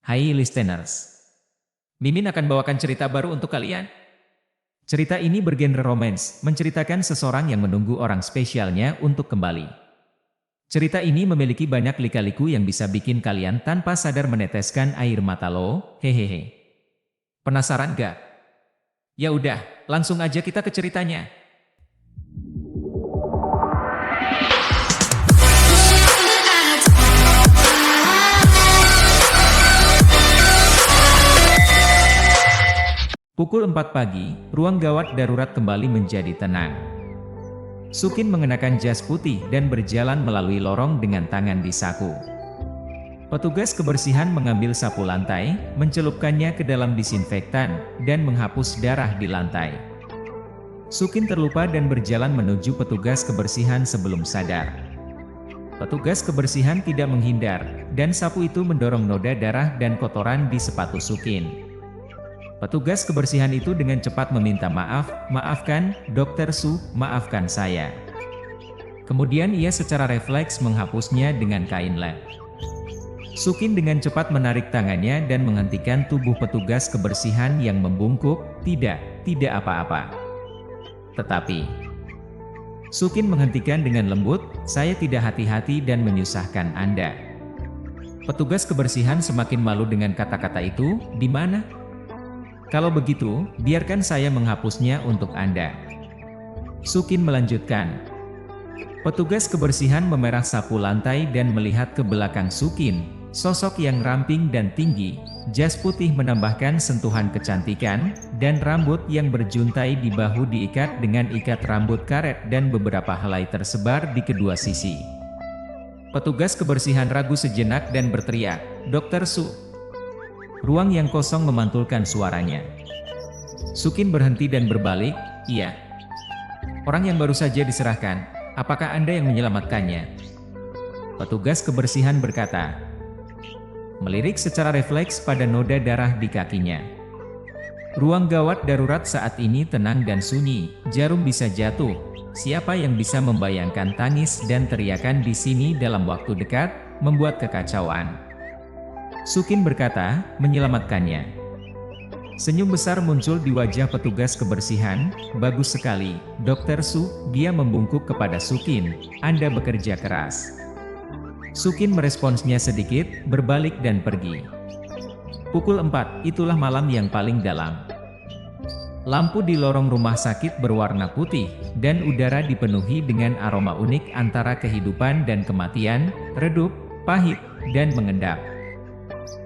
Hai listeners, Mimin akan bawakan cerita baru untuk kalian. Cerita ini bergenre romance, menceritakan seseorang yang menunggu orang spesialnya untuk kembali. Cerita ini memiliki banyak lika-liku yang bisa bikin kalian tanpa sadar meneteskan air mata lo, hehehe. Penasaran gak? Ya udah, langsung aja kita ke ceritanya. Pukul 4 pagi, ruang gawat darurat kembali menjadi tenang. Sukin mengenakan jas putih dan berjalan melalui lorong dengan tangan di saku. Petugas kebersihan mengambil sapu lantai, mencelupkannya ke dalam disinfektan, dan menghapus darah di lantai. Sukin terlupa dan berjalan menuju petugas kebersihan sebelum sadar. Petugas kebersihan tidak menghindar, dan sapu itu mendorong noda darah dan kotoran di sepatu Sukin. Petugas kebersihan itu dengan cepat meminta maaf, "Maafkan, Dokter Su, maafkan saya." Kemudian ia secara refleks menghapusnya dengan kain lap. Sukin dengan cepat menarik tangannya dan menghentikan tubuh petugas kebersihan yang membungkuk, tidak apa-apa. Tetapi, Sukin menghentikan dengan lembut, "Saya tidak hati-hati dan menyusahkan Anda." Petugas kebersihan semakin malu dengan kata-kata itu, "Di mana? Kalau begitu, biarkan saya menghapusnya untuk Anda." Sukin melanjutkan. Petugas kebersihan memerah sapu lantai dan melihat ke belakang Sukin, sosok yang ramping dan tinggi, jas putih menambahkan sentuhan kecantikan, dan rambut yang berjuntai di bahu diikat dengan ikat rambut karet dan beberapa helai tersebar di kedua sisi. Petugas kebersihan ragu sejenak dan berteriak, "Dokter Su." Ruang yang kosong memantulkan suaranya. Sukin berhenti dan berbalik, "Iya. Orang yang baru saja diserahkan, apakah Anda yang menyelamatkannya?" Petugas kebersihan berkata, melirik secara refleks pada noda darah di kakinya. Ruang gawat darurat saat ini tenang dan sunyi, jarum bisa jatuh. Siapa yang bisa membayangkan tangis dan teriakan di sini dalam waktu dekat, membuat kekacauan. Sukin berkata, "Menyelamatkannya." Senyum besar muncul di wajah petugas kebersihan, "Bagus sekali, Dokter Su." Dia membungkuk kepada Sukin, "Anda bekerja keras." Sukin meresponsnya sedikit, berbalik dan pergi. Pukul 4, itulah malam yang paling dalam. Lampu di lorong rumah sakit berwarna putih, dan udara dipenuhi dengan aroma unik antara kehidupan dan kematian, redup, pahit, dan mengendap.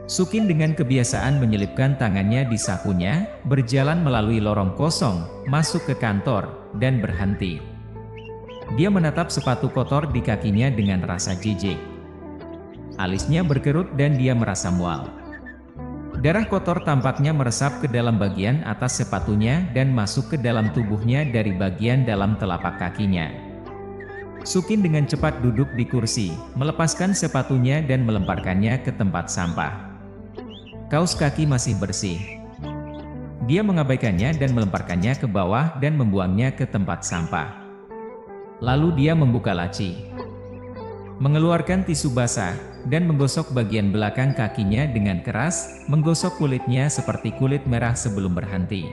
Sukin dengan kebiasaan menyelipkan tangannya di sakunya, berjalan melalui lorong kosong, masuk ke kantor, dan berhenti. Dia menatap sepatu kotor di kakinya dengan rasa jijik. Alisnya berkerut dan dia merasa mual. Darah kotor tampaknya meresap ke dalam bagian atas sepatunya dan masuk ke dalam tubuhnya dari bagian dalam telapak kakinya. Sukin dengan cepat duduk di kursi, melepaskan sepatunya dan melemparkannya ke tempat sampah. Kaus kaki masih bersih. Dia mengabaikannya dan melemparkannya ke bawah dan membuangnya ke tempat sampah. Lalu dia membuka laci, mengeluarkan tisu basah, dan menggosok bagian belakang kakinya dengan keras, menggosok kulitnya seperti kulit merah sebelum berhenti.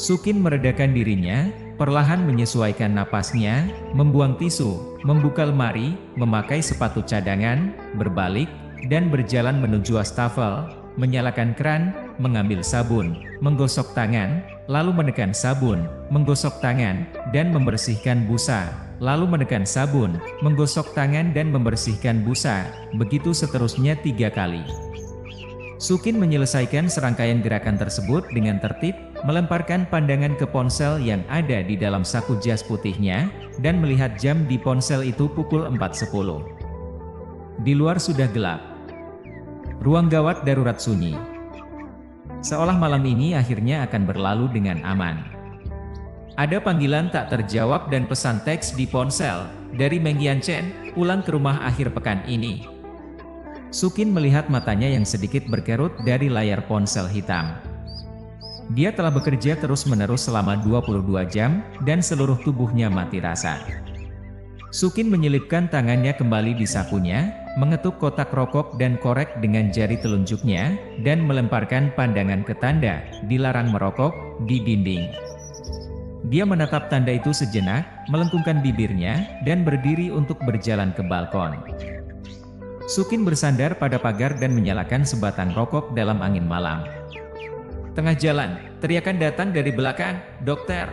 Sukin meredakan dirinya, perlahan menyesuaikan napasnya, membuang tisu, membuka lemari, memakai sepatu cadangan, berbalik, dan berjalan menuju wastafel, menyalakan keran, mengambil sabun, menggosok tangan, lalu menekan sabun, menggosok tangan, dan membersihkan busa, lalu menekan sabun, menggosok tangan dan membersihkan busa, begitu seterusnya 3 kali. Sukin menyelesaikan serangkaian gerakan tersebut dengan tertib, melemparkan pandangan ke ponsel yang ada di dalam saku jas putihnya, dan melihat jam di ponsel itu pukul 4.10. Di luar sudah gelap. Ruang gawat darurat sunyi. Seolah malam ini akhirnya akan berlalu dengan aman. Ada panggilan tak terjawab dan pesan teks di ponsel, dari Meng Yanchen, "Pulang ke rumah akhir pekan ini." Sukin melihat matanya yang sedikit berkerut dari layar ponsel hitam. Dia telah bekerja terus-menerus selama 22 jam, dan seluruh tubuhnya mati rasa. Sukin menyelipkan tangannya kembali di sakunya, mengetuk kotak rokok dan korek dengan jari telunjuknya, dan melemparkan pandangan ke tanda "dilarang merokok" di dinding. Dia menatap tanda itu sejenak, melengkungkan bibirnya, dan berdiri untuk berjalan ke balkon. Sukin bersandar pada pagar dan menyalakan sebatang rokok dalam angin malam. Tengah jalan, teriakan datang dari belakang, "Dokter!"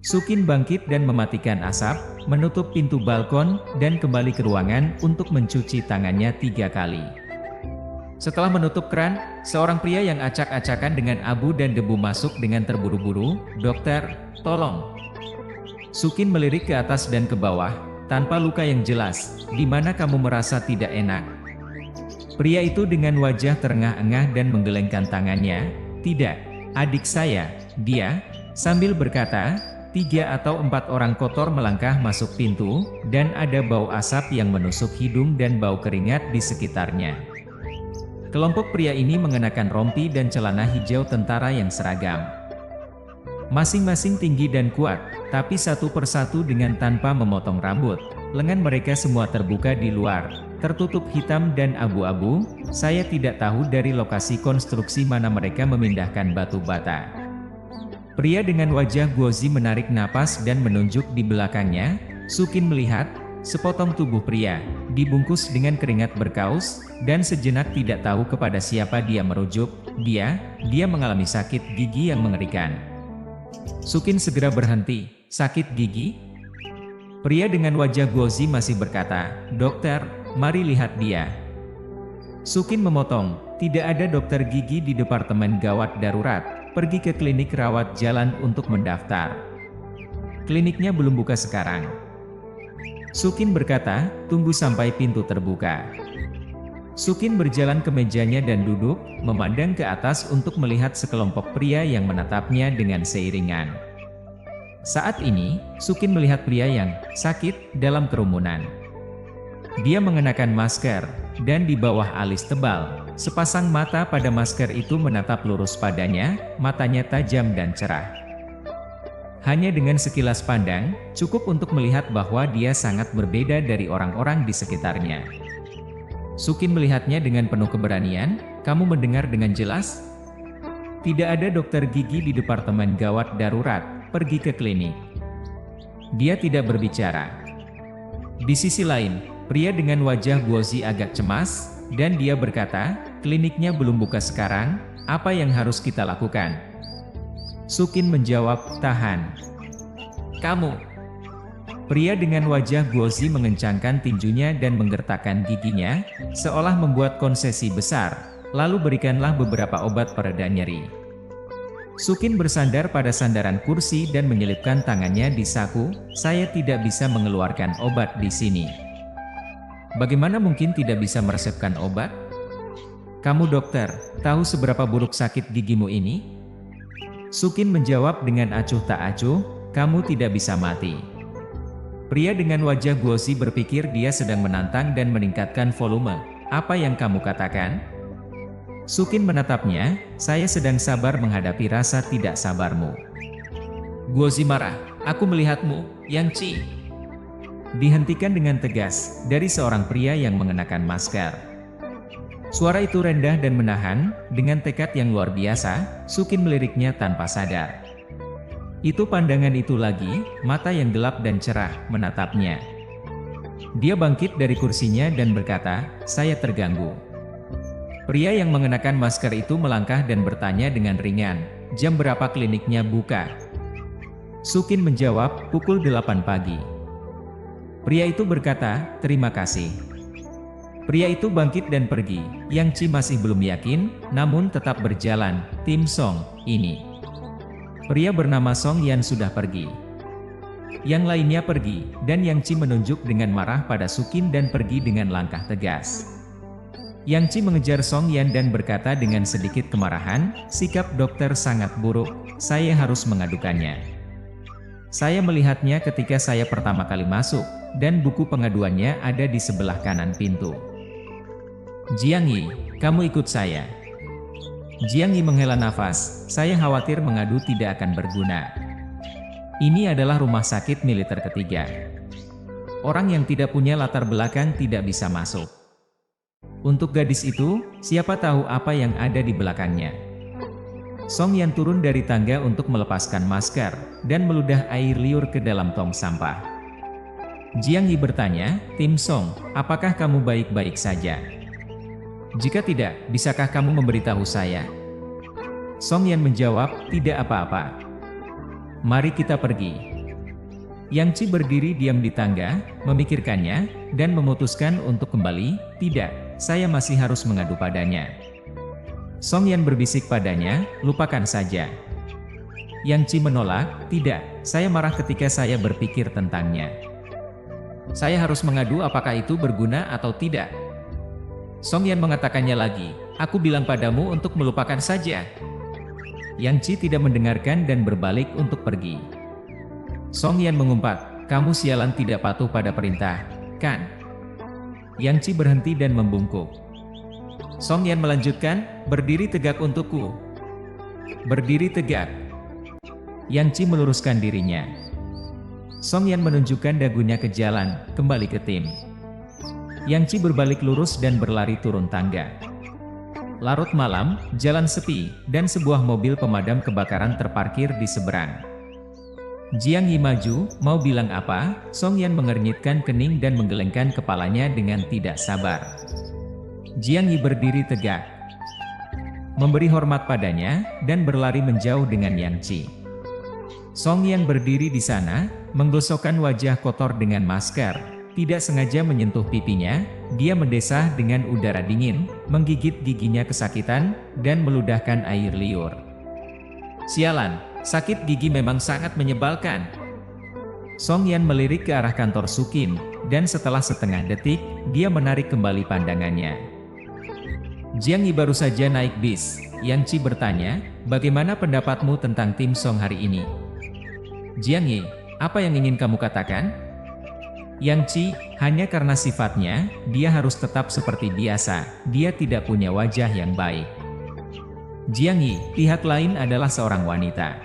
Sukin bangkit dan mematikan asap, menutup pintu balkon, dan kembali ke ruangan untuk mencuci tangannya 3 kali. Setelah menutup keran, seorang pria yang acak-acakan dengan abu dan debu masuk dengan terburu-buru, "Dokter, tolong!" Sukin melirik ke atas dan ke bawah, tanpa luka yang jelas. "Di mana kamu merasa tidak enak?" Pria itu dengan wajah terengah-engah dan menggelengkan tangannya. "Tidak, adik saya." Dia, sambil berkata, 3 atau 4 orang kotor melangkah masuk pintu, dan ada bau asap yang menusuk hidung dan bau keringat di sekitarnya. Kelompok pria ini mengenakan rompi dan celana hijau tentara yang seragam. Masing-masing tinggi dan kuat, tapi satu persatu dengan tanpa memotong rambut. Lengan mereka semua terbuka di luar, tertutup hitam dan abu-abu. Saya tidak tahu dari lokasi konstruksi mana mereka memindahkan batu bata. Pria dengan wajah Guozi menarik napas dan menunjuk di belakangnya. Sukin melihat sepotong tubuh pria, dibungkus dengan keringat berkaus, dan sejenak tidak tahu kepada siapa dia merujuk. Dia mengalami sakit gigi yang mengerikan. Sukin segera berhenti. "Sakit gigi?" Pria dengan wajah Guozi masih berkata, "Dokter, mari lihat dia." Sukin memotong, "Tidak ada dokter gigi di departemen gawat darurat. Pergi ke klinik rawat jalan untuk mendaftar. Kliniknya belum buka sekarang." Sukin berkata, "Tunggu sampai pintu terbuka." Sukin berjalan ke mejanya dan duduk, memandang ke atas untuk melihat sekelompok pria yang menatapnya dengan seiringan. Saat ini, Sukin melihat pria yang sakit dalam kerumunan. Dia mengenakan masker, dan di bawah alis tebal, sepasang mata pada masker itu menatap lurus padanya, matanya tajam dan cerah. Hanya dengan sekilas pandang, cukup untuk melihat bahwa dia sangat berbeda dari orang-orang di sekitarnya. Sukin melihatnya dengan penuh keberanian. "Kamu mendengar dengan jelas? Tidak ada dokter gigi di departemen gawat darurat, pergi ke klinik." Dia tidak berbicara. Di sisi lain, pria dengan wajah Guozi agak cemas, dan dia berkata, "Kliniknya belum buka sekarang, apa yang harus kita lakukan?" Sukin menjawab, "Tahan." "Kamu." Pria dengan wajah Guozi mengencangkan tinjunya dan menggertakkan giginya, seolah membuat konsesi besar, lalu berikanlah beberapa obat pereda nyeri. Sukin bersandar pada sandaran kursi dan menyelipkan tangannya di saku. "Saya tidak bisa mengeluarkan obat di sini." "Bagaimana mungkin tidak bisa meresepkan obat? Kamu dokter, tahu seberapa buruk sakit gigimu ini?" Sukin menjawab dengan acuh tak acuh, "Kamu tidak bisa mati." Pria dengan wajah Guozi berpikir dia sedang menantang dan meningkatkan volume. "Apa yang kamu katakan?" Sukin menatapnya, "Saya sedang sabar menghadapi rasa tidak sabarmu." Guozi marah, "Aku melihatmu, Yang Ci." Dihentikan dengan tegas, dari seorang pria yang mengenakan masker. Suara itu rendah dan menahan, dengan tekad yang luar biasa, Sukin meliriknya tanpa sadar. Itu pandangan itu lagi, mata yang gelap dan cerah, menatapnya. Dia bangkit dari kursinya dan berkata, "Saya terganggu." Pria yang mengenakan masker itu melangkah dan bertanya dengan ringan, "Jam berapa kliniknya buka?" Sukin menjawab, "Pukul 8 pagi." Pria itu berkata, "Terima kasih." Pria itu bangkit dan pergi. Yang Ci masih belum yakin, namun tetap berjalan. "Tim Song, ini." Pria bernama Song Yan sudah pergi. Yang lainnya pergi, dan Yang Ci menunjuk dengan marah pada Sukin dan pergi dengan langkah tegas. Yang Ci mengejar Song Yan dan berkata dengan sedikit kemarahan, "Sikap dokter sangat buruk, saya harus mengadukannya. Saya melihatnya ketika saya pertama kali masuk, dan buku pengaduannya ada di sebelah kanan pintu." "Jiang Yi, kamu ikut saya." Jiang Yi menghela nafas, "Saya khawatir mengadu tidak akan berguna. Ini adalah rumah sakit militer ketiga. Orang yang tidak punya latar belakang tidak bisa masuk. Untuk gadis itu, siapa tahu apa yang ada di belakangnya. Song Yan turun dari tangga untuk melepaskan masker, dan meludah air liur ke dalam tong sampah. Jiang Yi bertanya, "Tim Song, apakah kamu baik-baik saja? Jika tidak, bisakah kamu memberitahu saya?" Song Yan menjawab, "Tidak apa-apa. Mari kita pergi." Yang Ci berdiri diam di tangga, memikirkannya, dan memutuskan untuk kembali. "Tidak, saya masih harus mengadu padanya." Song Yan berbisik padanya, "Lupakan saja." Yang Ci menolak, "Tidak, saya marah ketika saya berpikir tentangnya. Saya harus mengadu apakah itu berguna atau tidak." Song Yan mengatakannya lagi, "Aku bilang padamu untuk melupakan saja." Yang Ci tidak mendengarkan dan berbalik untuk pergi. Song Yan mengumpat, "Kamu sialan tidak patuh pada perintah, kan?" Yang Ci berhenti dan membungkuk. Song Yan melanjutkan, "Berdiri tegak untukku. Berdiri tegak." Yang Ci meluruskan dirinya. Song Yan menunjukkan dagunya ke jalan, kembali ke tim. Yang Ci berbalik lurus dan berlari turun tangga. Larut malam, jalan sepi, dan sebuah mobil pemadam kebakaran terparkir di seberang. Jiang Yi maju, mau bilang apa, Song Yan mengernyitkan kening dan menggelengkan kepalanya dengan tidak sabar. Jiang Yi berdiri tegak, memberi hormat padanya, dan berlari menjauh dengan Yang Ci. Song Yan berdiri di sana, menggosokkan wajah kotor dengan masker. Tidak sengaja menyentuh pipinya, dia mendesah dengan udara dingin, menggigit giginya kesakitan, dan meludahkan air liur. "Sialan, sakit gigi memang sangat menyebalkan." Song Yan melirik ke arah kantor Sukin, dan setelah setengah detik, dia menarik kembali pandangannya. Jiang Yi baru saja naik bis. Yang Ci bertanya, "Bagaimana pendapatmu tentang tim Song hari ini?" "Jiang Yi, apa yang ingin kamu katakan?" Yang Ci, "Hanya karena sifatnya, dia harus tetap seperti biasa, dia tidak punya wajah yang baik." Jiang Yi, "Pihak lain adalah seorang wanita."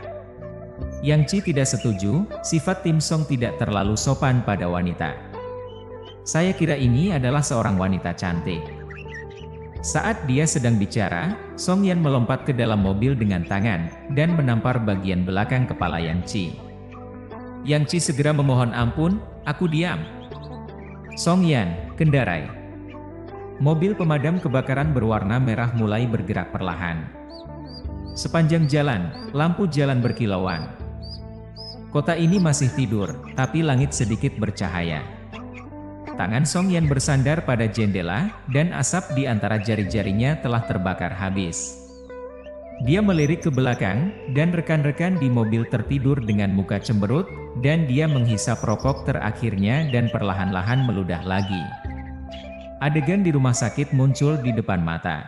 Yang Ci tidak setuju, sifat Tim Song tidak terlalu sopan pada wanita. "Saya kira ini adalah seorang wanita cantik." Saat dia sedang bicara, Song Yan melompat ke dalam mobil dengan tangan, dan menampar bagian belakang kepala Yang Ci. Yang Ci segera memohon ampun, "Aku diam." "Song Yan, kendarai." Mobil pemadam kebakaran berwarna merah mulai bergerak perlahan. Sepanjang jalan, lampu jalan berkilauan. Kota ini masih tidur, tapi langit sedikit bercahaya. Tangan Song Yan bersandar pada jendela, dan asap di antara jari-jarinya telah terbakar habis. Dia melirik ke belakang, dan rekan-rekan di mobil tertidur dengan muka cemberut, dan dia menghisap rokok terakhirnya dan perlahan-lahan meludah lagi. Adegan di rumah sakit muncul di depan mata.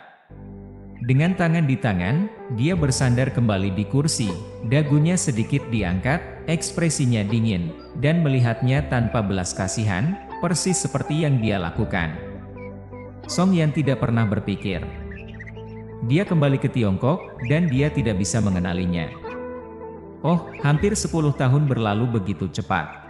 Dengan tangan di tangan, dia bersandar kembali di kursi, dagunya sedikit diangkat, ekspresinya dingin, dan melihatnya tanpa belas kasihan, persis seperti yang dia lakukan. Song Yan tidak pernah berpikir. Dia kembali ke Tiongkok, dan dia tidak bisa mengenalinya. Oh, hampir 10 tahun berlalu begitu cepat.